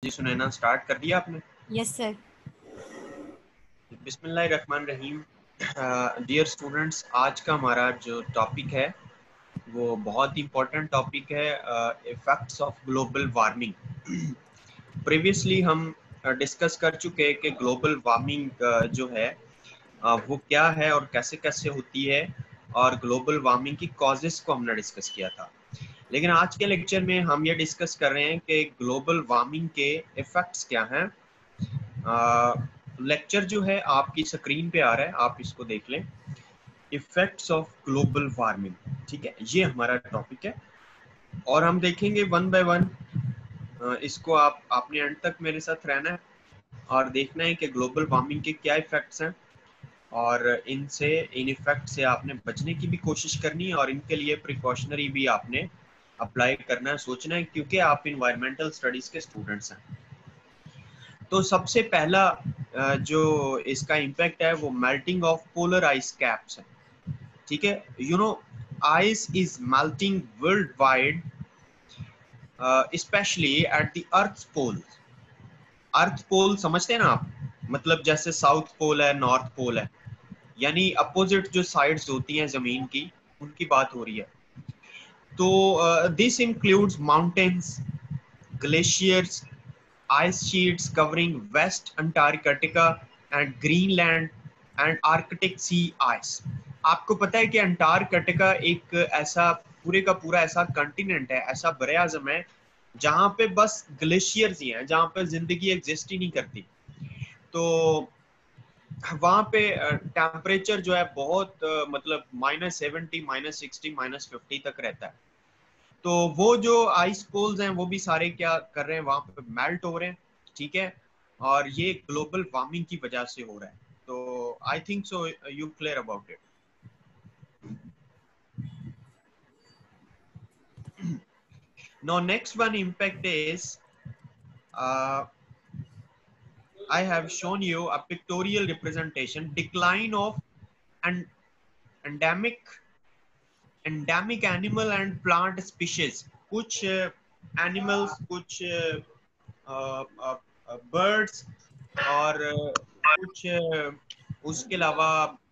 जी Sunaina, start कर दिया आपने? Yes sir. बिस्मिल्लाहिर्रहमानिर्रहीम। डियर स्टूडेंट्स, आज का हमारा जो टॉपिक है वो बहुत इंपॉर्टेंट टॉपिक है, effects of global warming. Previously हम डिस्कस कर चुके हैं कि ग्लोबल वार्मिंग जो है वो क्या है और कैसे कैसे होती है, और ग्लोबल वार्मिंग की कॉजेस को हमने डिस्कस किया था। लेकिन आज के लेक्चर में हम ये डिस्कस कर रहे हैं कि ग्लोबल वार्मिंग के इफेक्ट्स क्या हैं। लेक्चर जो है आपकी स्क्रीन पे आ रहा है, आप इसको देख लें। इफेक्ट्स ऑफ ग्लोबल वार्मिंग, ठीक है, ये हमारा टॉपिक है और हम देखेंगे वन बाय वन। इसको आपने एंड तक मेरे साथ रहना है और देखना है कि ग्लोबल वार्मिंग के क्या इफेक्ट्स हैं, और इनसे इन इफेक्ट से आपने बचने की भी कोशिश करनी है और इनके लिए प्रिकॉशनरी भी आपने अप्लाई करना है, सोचना है, क्योंकि आप इन्वायरमेंटल स्टडीज के स्टूडेंट्स हैं। तो सबसे पहला जो इसका इम्पैक्ट है वो melting of polar ice caps है। ठीक है, you know, ice is melting worldwide, specially at the earth pole. Earth pole समझते हैं ना आप? मतलब जैसे साउथ पोल है, नॉर्थ पोल है, यानी अपोजिट जो साइड्स होती हैं जमीन की, उनकी बात हो रही है। तो this includes mountains, glaciers, ice sheets covering West Antarctica and Greenland and Arctic sea ice। आपको पता है कि अंटार्कटिका एक ऐसा पूरे का पूरा ऐसा कंटिनेंट है, ऐसा बड़े आजम है जहां पे बस ग्लेशियर्स ही हैं, जहां पे जिंदगी एग्जिस्ट ही नहीं करती। तो वहां पे टेम्परेचर जो है बहुत मतलब -70, -60, -50 तक रहता है। तो वो जो आइस पोल्स हैं वो भी सारे क्या कर रहे हैं, वहां पे मेल्ट हो रहे हैं। ठीक है, और ये ग्लोबल वार्मिंग की वजह से हो रहा है। तो I think so you clear about it. Now next one impact is, I have shown you a pictorial representation decline of an endemic animal and plant species। कुछ एनिमल्स, कुछ बर्ड्स और कुछ उसके अलावा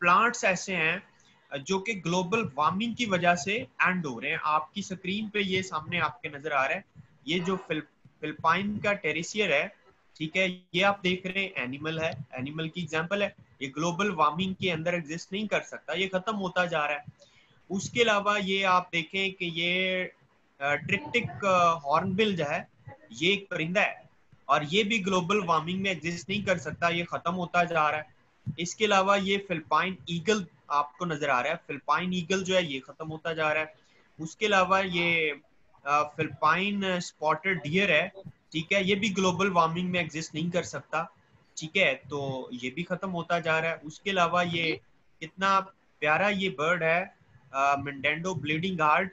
प्लांट्स ऐसे हैं जो कि ग्लोबल वार्मिंग की वजह से एंड हो रहे हैं। आपकी स्क्रीन पे ये सामने आपके नजर आ रहा है, ये जो फिलिपाइन का टेरिसियर है, ठीक है, ये आप देख रहे हैं एनिमल है, एनिमल की एग्जांपल है। ये ग्लोबल वार्मिंग के अंदर एग्जिस्ट नहीं कर सकता, ये खत्म होता जा रहा है। उसके अलावा ये आप देखें कि ये ट्रिप्टिक हॉर्नबिल जो है, ये एक परिंदा है और ये भी ग्लोबल वार्मिंग में एग्जिस्ट नहीं कर सकता, ये खत्म होता जा रहा है। इसके अलावा ये फिलिपाइन ईगल आपको नजर आ रहा है, फिलिपाइन ईगल जो है ये खत्म होता जा रहा है। उसके अलावा ये फिलिपाइन स्पॉटेड डियर है, ठीक है, ये भी ग्लोबल वार्मिंग में एग्जिस्ट नहीं कर सकता। ठीक है, तो ये भी खत्म होता जा रहा है। उसके अलावा ये कितना प्यारा ये बर्ड है, मिंडेंडो ब्लीडिंग हार्ट,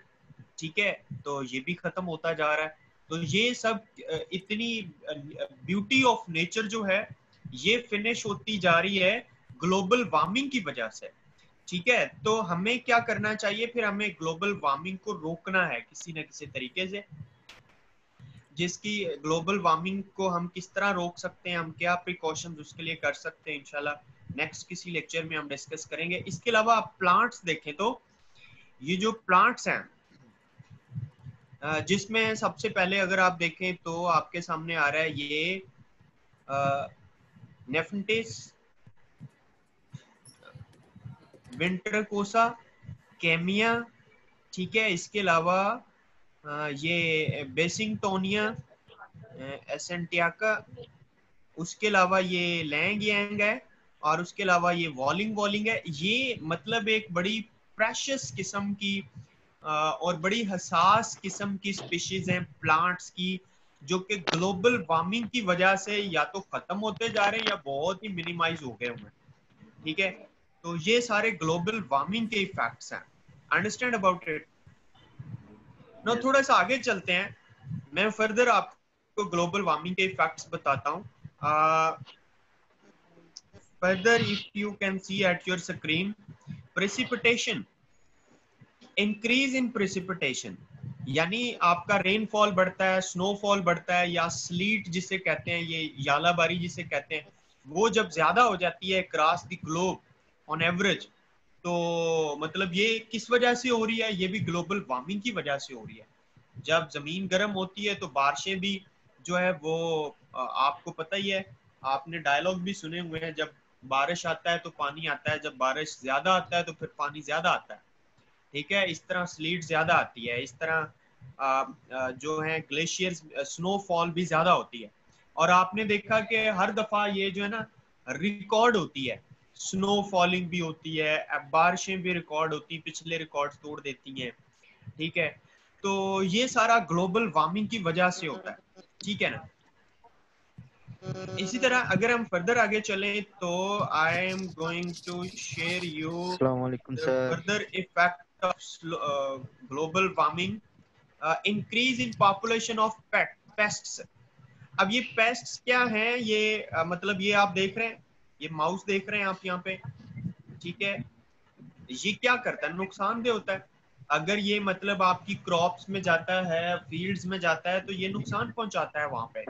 ठीक है, तो ये भी खत्म होता जा रहा है। तो ये सब इतनी ब्यूटी ऑफ नेचर जो है ये फिनिश होती जा रही है ग्लोबल वार्मिंग की वजह से। ठीक है, तो हमें क्या करना चाहिए फिर? हमें ग्लोबल वार्मिंग को रोकना है किसी न किसी तरीके से। जिसकी ग्लोबल वार्मिंग को हम किस तरह रोक सकते हैं, हम क्या प्रिकॉशंस उसके लिए कर सकते हैं, इंशाल्लाह नेक्स्ट किसी लेक्चर में हम डिस्कस करेंगे। इसके अलावा आप प्लांट्स देखें तो ये जो प्लांट्स हैं, जिसमें सबसे पहले अगर आप देखें तो आपके सामने आ रहा है ये नेफेंटिस, विंटरकोसा, कैमिया, ठीक है। इसके अलावा ये बेसिंगटोनिया, एसेंटियाका, उसके अलावा ये लैंग यांग है, और उसके अलावा ये वॉलिंग वॉलिंग है। ये मतलब एक बड़ी प्रेशियस किस्म की और बड़ी हसास किस्म की स्पीशीज हैं प्लांट्स की, जो कि ग्लोबल वार्मिंग की वजह से या तो खत्म होते जा रहे हैं या बहुत ही मिनिमाइज हो गए हुए हैं। ठीक है, तो ये सारे ग्लोबल वार्मिंग के इफेक्ट्स हैं। अंडरस्टैंड अबाउट इट ना? थोड़ा सा आगे चलते हैं, मैं फर्दर आपको ग्लोबल वार्मिंग के इफेक्ट्स बताता हूँ। further, if you can see at your screen, precipitation, increase in precipitation, यानी आपका रेनफॉल बढ़ता है, स्नोफॉल बढ़ता है, या स्लीट जिसे कहते हैं, ये यालाबारी जिसे कहते हैं, वो जब ज्यादा हो जाती है cross the globe on average, तो मतलब ये किस वजह से हो रही है? ये भी ग्लोबल वार्मिंग की वजह से हो रही है। जब जमीन गर्म होती है तो बारिशें भी जो है वो आपको पता ही है, आपने डायलॉग भी सुने हुए हैं, जब बारिश आता है तो पानी आता है, जब बारिश ज्यादा आता है तो फिर पानी ज्यादा आता है। ठीक है, इस तरह स्लीट ज्यादा आती है, इस तरह जो है ग्लेशियर्स, स्नोफॉल भी ज्यादा होती है। और आपने देखा कि हर दफा ये जो है ना रिकॉर्ड होती है, स्नो फॉलिंग भी होती है, बारिशें भी रिकॉर्ड होती, पिछले रिकॉर्ड तोड़ देती हैं। ठीक है, तो ये सारा ग्लोबल वार्मिंग की वजह से होता है। ठीक है ना। इसी तरह अगर हम फर्दर आगे चलें तो I am going to share you अस्सलाम वालेकुम the sir. Further effect of global warming, increase in population of pests. अब ये पेस्ट्स क्या हैं? ये मतलब ये आप देख रहे हैं, ये माउस देख रहे हैं आप यहाँ पे। ठीक है, ये क्या करता है? नुकसानदेह होता है। अगर ये मतलब आपकी क्रॉप्स में जाता है, फील्ड्स में जाता है, तो ये नुकसान पहुंचाता है वहां पे।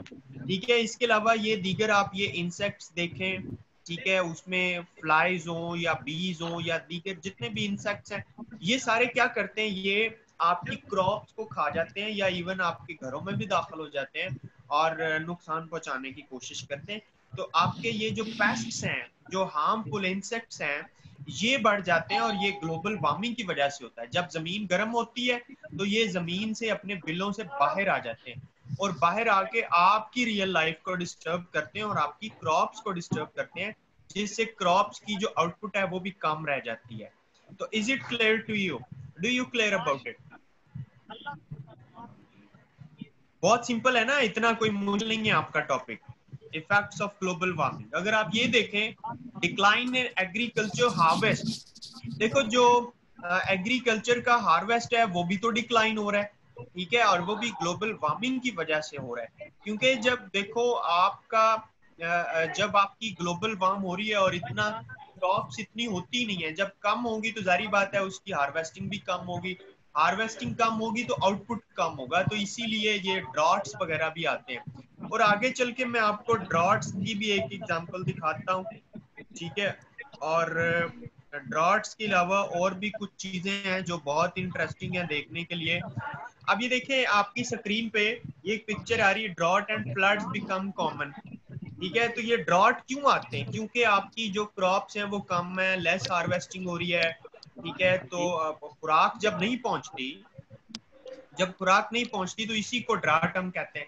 ठीक है, इसके अलावा ये दीगर आप ये इंसेक्ट्स देखें, ठीक है, उसमें फ्लाइज हो या बीज हो या दीगर जितने भी इंसेक्ट्स हैं, ये सारे क्या करते हैं? ये आपकी क्रॉप्स को खा जाते हैं या इवन आपके घरों में भी दाखिल हो जाते हैं और नुकसान पहुंचाने की कोशिश करते हैं। तो आपके ये जो पेस्ट्स हैं, जो हार्मफुल इंसेक्ट्स हैं, ये बढ़ जाते हैं, और ये ग्लोबल वार्मिंग की वजह से होता है। जब जमीन गर्म होती है तो ये जमीन से अपने बिलों से बाहर आ जाते हैं, और बाहर आके आपकी रियल लाइफ को डिस्टर्ब करते हैं और आपकी क्रॉप्स को डिस्टर्ब करते हैं, जिससे क्रॉप्स की जो आउटपुट है वो भी कम रह जाती है। तो is it clear to you? Do you clear about it? बहुत सिंपल है ना, इतना कोई मुश्किल नहीं है आपका topic. Effects of global warming, अगर आप ये देखें, डिक्लाइन इन एग्रीकल्चर हार्वेस्ट, देखो जो एग्रीकल्चर का हार्वेस्ट है वो भी तो डिक्लाइन हो रहा है। ठीक है, और वो भी ग्लोबल वार्मिंग की वजह से हो रहा है, क्योंकि जब देखो आपका जब आपकी ग्लोबल वार्म हो रही है और इतना क्रॉप्स इतनी होती नहीं है, जब कम होगी तो जारी बात है उसकी हार्वेस्टिंग भी कम होगी, हार्वेस्टिंग कम होगी तो आउटपुट कम होगा, तो इसीलिए ये ड्रॉट्स वगैरह भी आते हैं। और आगे चल के मैं आपको ड्रॉट्स की भी एक एग्जांपल दिखाता हूँ। ठीक है, और ड्रॉट्स के अलावा और भी कुछ चीजें हैं जो बहुत इंटरेस्टिंग है देखने के लिए। अब ये देखें आपकी स्क्रीन पे, ये एक पिक्चर आ रही है, drought and floods become common. ठीक है, तो ये ड्रॉट क्यों आते हैं? क्योंकि आपकी जो क्रॉप्स हैं वो कम है, लेस हार्वेस्टिंग हो रही है। ठीक है, तो खुराक जब खुराक नहीं पहुंचती तो इसी को ड्राट हम कहते हैं।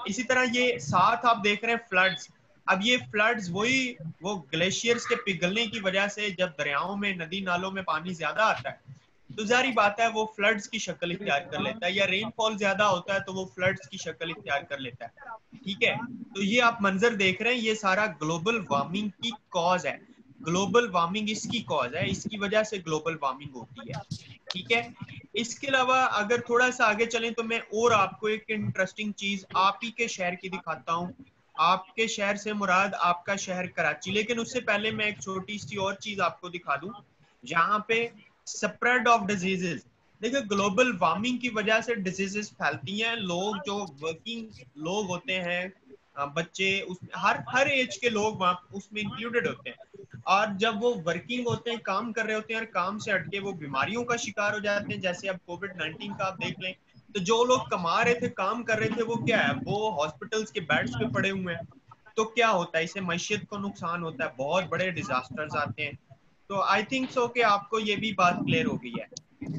इसी तरह ये साथ आप देख रहे हैं फ्लड्स। अब ये फ्लड्स वही वो ग्लेशियर्स के पिघलने की वजह से, जब दरियाओं में, नदी नालों में पानी ज्यादा आता है तो जारी बात है वो फ्लड्स की शक्ल इख्तियार कर लेता है, या रेनफॉल ज्यादा होता है तो वो फ्लड्स की शक्ल इख्तियार कर लेता है। ठीक है, तो ये आप मंजर देख रहे हैं, ये सारा ग्लोबल वार्मिंग की कॉज है। ग्लोबल वार्मिंग इसकी कॉज है, इसकी वजह से ग्लोबल वार्मिंग होती है। ठीक है, इसके अलावा अगर थोड़ा सा आगे चलें तो मैं और आपको एक इंटरेस्टिंग चीज आप ही के शहर की दिखाता हूँ। आपके शहर से मुराद आपका शहर कराची, लेकिन उससे पहले मैं एक छोटी सी और चीज आपको दिखा दूं, जहाँ पे स्प्रेड ऑफ डिजीजेस। देखिए, ग्लोबल वार्मिंग की वजह से डिजीजेस फैलती हैं। लोग जो वर्किंग लोग होते हैं, बच्चे, उसमें हर हर एज के लोग वहाँ उसमें इंक्लूडेड होते हैं, और जब वो वर्किंग होते हैं, काम कर रहे होते हैं, और काम से हटके वो बीमारियों का शिकार हो जाते हैं, जैसे अब कोविड-19 का आप देख लें, तो जो लोग कमा रहे थे, काम कर रहे थे, वो क्या है, वो हॉस्पिटल्स के बेड्स पे पड़े हुए हैं। तो क्या होता है, इससे मैशियत को नुकसान होता है, बहुत बड़े डिजास्टर्स आते हैं। तो आई थिंक सो कि आपको ये भी बात क्लियर हो गई है।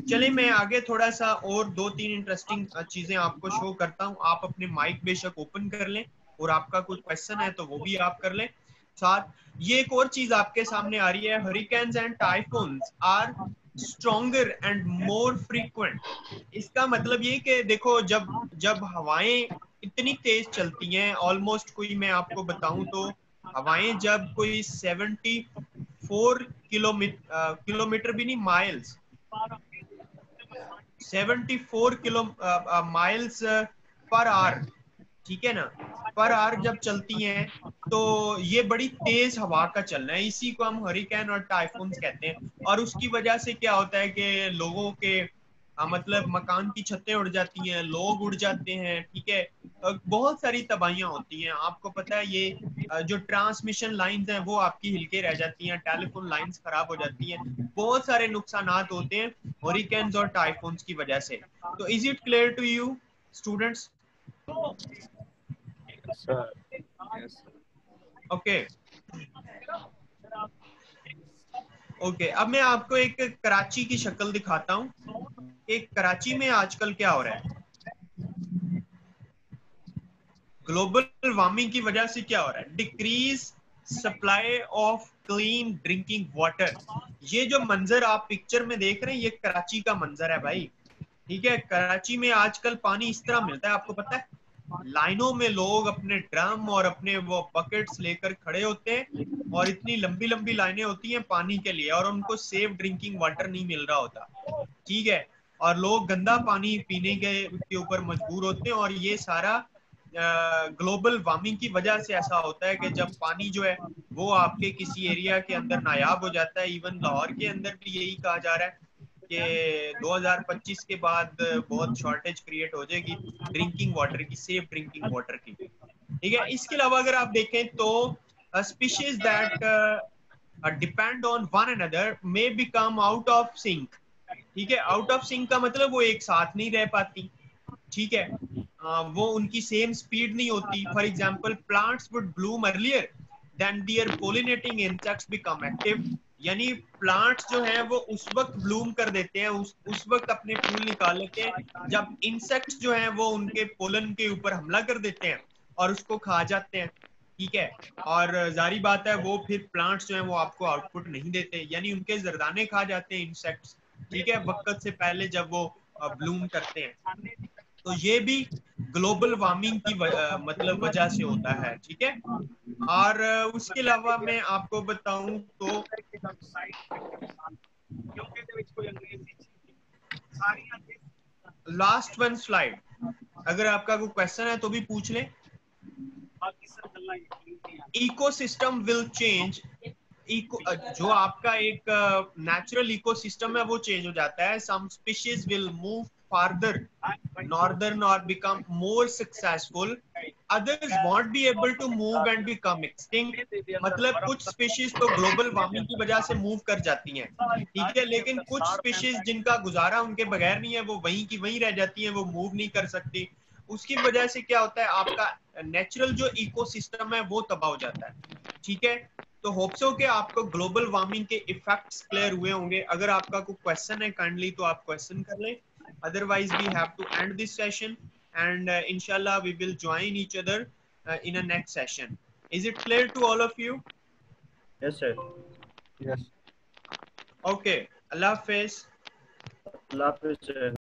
चलिए मैं आगे थोड़ा सा और दो तीन इंटरेस्टिंग चीजें आपको शो करता हूँ। आप अपने माइक बेशक ओपन कर लें, और आपका कोई क्वेश्चन है तो वो भी आप कर लें साथ। ये एक और चीज आपके सामने आ रही है, hurricanes and typhoons are stronger and more frequent. इसका मतलब ये कि देखो, जब जब हवाएं इतनी तेज चलती हैं, ऑलमोस्ट कोई मैं आपको बताऊं तो हवाएं जब कोई 74 किलोमीटर भी नहीं, माइल्स, 74 माइल्स पर आवर, ठीक है ना, पर आवर जब चलती हैं, तो ये बड़ी तेज हवा का चलना है, इसी को हम हरिकेन और टाइफून्स कहते हैं। और उसकी वजह से क्या होता है कि लोगों के मतलब मकान की छतें उड़ जाती हैं, लोग उड़ जाते हैं, ठीक है। बहुत सारी तबाहियां होती हैं। आपको पता है ये जो ट्रांसमिशन लाइंस हैं वो आपकी हिलके रह जाती हैं, टेलीफोन लाइंस खराब हो जाती हैं, बहुत सारे नुकसानात होते हैं हरिकेन्स और टाइफून्स की वजह से। तो is it clear to you students? Sir yes okay okay, अब मैं आपको एक कराची की शक्ल दिखाता हूँ। एक कराची में आजकल क्या हो रहा है, ग्लोबल वार्मिंग की वजह से क्या हो रहा है, decrease supply of clean drinking water. ये जो मंजर आप पिक्चर में देख रहे हैं ये कराची का मंजर है भाई, ठीक है। कराची में आजकल पानी इस तरह मिलता है, आपको पता है, लाइनों में लोग अपने ड्रम और अपने वो बकेट्स लेकर खड़े होते हैं और इतनी लंबी लंबी लाइनें होती हैं पानी के लिए, और उनको सेफ ड्रिंकिंग वाटर नहीं मिल रहा होता, ठीक है। और लोग गंदा पानी पीने के ऊपर मजबूर होते हैं, और ये सारा ग्लोबल वार्मिंग की वजह से ऐसा होता है कि जब पानी जो है वो आपके किसी एरिया के अंदर नायाब हो जाता है। इवन लाहौर के अंदर भी यही कहा जा रहा है कि 2025 के बाद बहुत शॉर्टेज क्रिएट हो जाएगी ड्रिंकिंग वाटर की, सेफ ड्रिंकिंग वाटर की, ठीक है। इसके अलावा अगर आप देखें तो species that depend on one another may become out of sync, ठीक है। आउट ऑफ सिंक का मतलब वो एक साथ नहीं रह पाती, ठीक है। वो उनकी सेम स्पीड नहीं होती। For example plants would bloom earlier than their pollinating insects become active. यानी प्लांट्स जो हैं वो उस वक्त ब्लूम कर देते हैं, उस वक्त अपने फूल निकाल लेते हैं जब इंसेक्ट्स जो हैं वो उनके पोलन के ऊपर हमला कर देते हैं और उसको खा जाते हैं, ठीक है। और जारी बात है वो फिर प्लांट्स जो हैं वो आपको आउटपुट नहीं देते, यानी उनके जरदाने खा जाते हैं इंसेक्ट्स, ठीक है, वक्त से पहले जब वो ब्लूम करते हैं। तो ये भी ग्लोबल वार्मिंग की मतलब वजह से होता है, ठीक है। और उसके अलावा मैं आपको बताऊं तो लास्ट वन स्लाइड, अगर आपका कोई क्वेश्चन है तो भी पूछ लें। इकोसिस्टम विल चेंज, इको जो आपका एक नेचुरल इकोसिस्टम है वो चेंज हो जाता है। Some species will move farther northern और become more successful, others won't be able to move and become extinct। मतलब कुछ स्पीशीज तो ग्लोबल वार्मिंग की वजह से मूव कर जाती हैं, ठीक है, लेकिन कुछ स्पीशीज जिनका गुजारा उनके बगैर नहीं है वो वहीं की वहीं रह जाती हैं, वो मूव नहीं कर सकती। उसकी वजह से क्या होता है, आपका नेचुरल जो इकोसिस्टम है वो तबाह हो जाता है, ठीक है। तो होप सो कि आपको ग्लोबल वार्मिंग के इफेक्ट्स क्लियर हुए होंगे। अगर आपका कोई क्वेश्चन है काइंडली तो आप क्वेश्चन कर लें, otherwise we have to end this session, and inshallah we will join each other in a next session. Is it clear to all of you? Yes sir yes Okay, Allah Hafiz. अल्लाह हाफिज़ sir.